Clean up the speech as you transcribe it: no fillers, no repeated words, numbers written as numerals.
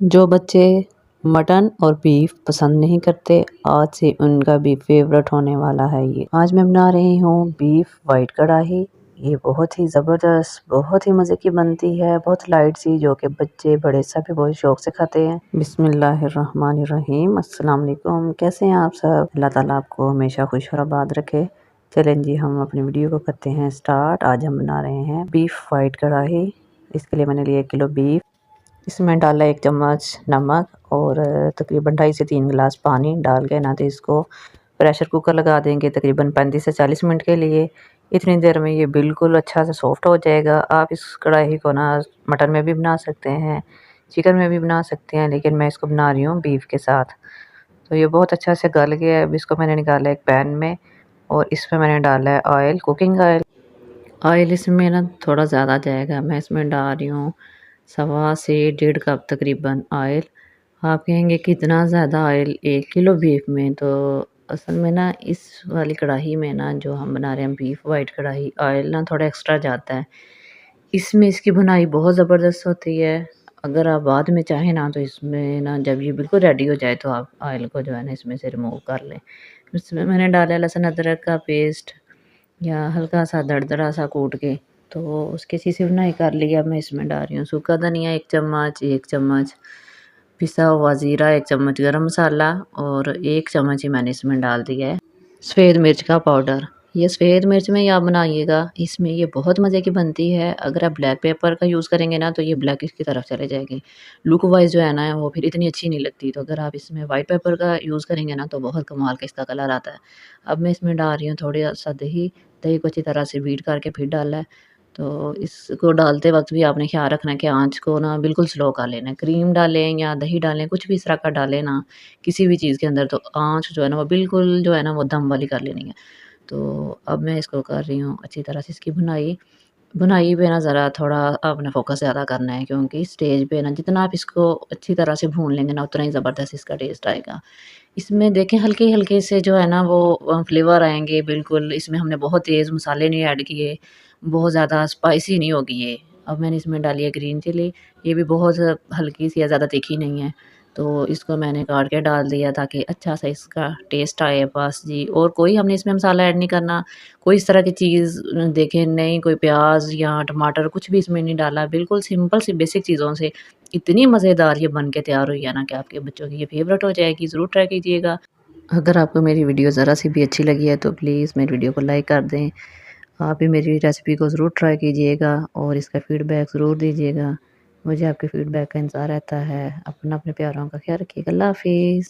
जो बच्चे मटन और बीफ पसंद नहीं करते, आज से उनका भी फेवरेट होने वाला है ये। आज मैं बना रही हूँ बीफ वाइट कढ़ाई। ये बहुत ही ज़बरदस्त, बहुत ही मज़े की बनती है, बहुत लाइट सी, जो कि बच्चे बड़े सभी बहुत शौक से खाते हैं। बिस्मिल्लाहिर्रहमानिर्रहीम। अस्सलाम वालेकुम। कैसे हैं आप सब? अल्लाह ताला आपको हमेशा खुश और आबाद रखे। चलें जी, हम अपनी वीडियो को करते हैं स्टार्ट। आज हम बना रहे हैं बीफ वाइट कढ़ाई। इसके लिए मैंने लिया 1 किलो बीफ। इसमें डाला 1 चम्मच नमक और तकरीबन 2.5 से 3 गिलास पानी डाल के ना तो इसको प्रेशर कुकर लगा देंगे तकरीबन 35 से 40 मिनट के लिए। इतनी देर में ये बिल्कुल अच्छा से सॉफ्ट हो जाएगा। आप इस कढ़ाई को ना मटन में भी बना सकते हैं, चिकन में भी बना सकते हैं, लेकिन मैं इसको बना रही हूँ बीफ के साथ। तो ये बहुत अच्छा से गल गया है। अब इसको मैंने निकाला एक पैन में और इसमें मैंने डाला है ऑयल, कुकिंग ऑयल। ऑयल इसमें ना थोड़ा ज़्यादा जाएगा। मैं इसमें डाल रही हूँ 1.25 से 1.5 कप तकरीबन ऑयल। आप कहेंगे कितना ज़्यादा ऑयल 1 किलो बीफ में? तो असल में ना इस वाली कढ़ाई में ना जो हम बना रहे हैं बीफ वाइट कढ़ाई, ऑयल ना थोड़ा एक्स्ट्रा जाता है। इसमें इसकी भुनाई बहुत ज़बरदस्त होती है। अगर आप बाद में चाहें ना तो इसमें ना जब ये बिल्कुल रेडी हो जाए तो आप ऑयल को जो है ना इसमें से रिमूव कर लें। इसमें मैंने डाला लहसुन अदरक का पेस्ट या हल्का सा दरदरा सा कूट के, तो उसकी अच्छी सी भुनाई कर लिया। अब मैं इसमें डाल रही हूँ सूखा धनिया 1 चम्मच, पिसा हुआ ज़ीरा 1 चम्मच, गरम मसाला और 1 चम्मच ही मैंने इसमें डाल दिया है सफ़ेद मिर्च का पाउडर। ये सफ़ेद मिर्च में ही आप बनाइएगा, इसमें ये बहुत मज़े की बनती है। अगर आप ब्लैक पेपर का यूज़ करेंगे ना तो ये ब्लैक की तरफ चले जाएगी, लुक वाइज जो है ना वो फिर इतनी अच्छी नहीं लगती। तो अगर आप इसमें वाइट पेपर का यूज़ करेंगे ना तो बहुत कमाल का इसका कलर आता है। अब मैं इसमें डाल रही हूँ थोड़ा सा दही। दही को अच्छी तरह से बीट करके फिर डाला है। तो इसको डालते वक्त भी आपने ख्याल रखना है कि आँच को ना बिल्कुल स्लो कर लेना है। क्रीम डालें या दही डालें, कुछ भी इस तरह का डालें ना किसी भी चीज़ के अंदर, तो आँच जो है ना वो बिल्कुल जो है ना वो दम वाली कर लेनी है। तो अब मैं इसको कर रही हूँ अच्छी तरह से इसकी भुनाई। भुनाई पे ना ज़रा थोड़ा आपने फ़ोकस ज़्यादा करना है, क्योंकि स्टेज पे ना जितना आप इसको अच्छी तरह से भून लेंगे ना उतना ही ज़बरदस्त इसका टेस्ट आएगा। इसमें देखें हल्के-हल्के से जो है ना वो फ्लेवर आएँगे बिल्कुल। इसमें हमने बहुत तेज़ मसाले नहीं ऐड किए, बहुत ज़्यादा स्पाइसी नहीं होगी ये। अब मैंने इसमें डाली है ग्रीन चिली, ये भी बहुत हल्की सी है, ज़्यादा तीखी नहीं है। तो इसको मैंने काट के डाल दिया ताकि अच्छा सा इसका टेस्ट आए बस जी। और कोई हमने इसमें मसाला ऐड नहीं करना, कोई इस तरह की चीज़ देखें नहीं, कोई प्याज़ या टमाटर कुछ भी इसमें नहीं डाला। बिल्कुल सिंपल सी बेसिक चीज़ों से इतनी मज़ेदार ये बन के तैयार हुई है ना कि आपके बच्चों की ये फ़ेवरेट हो जाएगी। ज़रूर ट्राई कीजिएगा। अगर आपको मेरी वीडियो ज़रा सी भी अच्छी लगी है तो प्लीज़ मेरी वीडियो को लाइक कर दें। आप भी मेरी रेसिपी को ज़रूर ट्राई कीजिएगा और इसका फ़ीडबैक ज़रूर दीजिएगा। मुझे आपके फ़ीडबैक का इंतज़ार रहता है। अपना अपने प्यारों का ख़्याल रखिएगा। अल्लाह हाफ़िज़।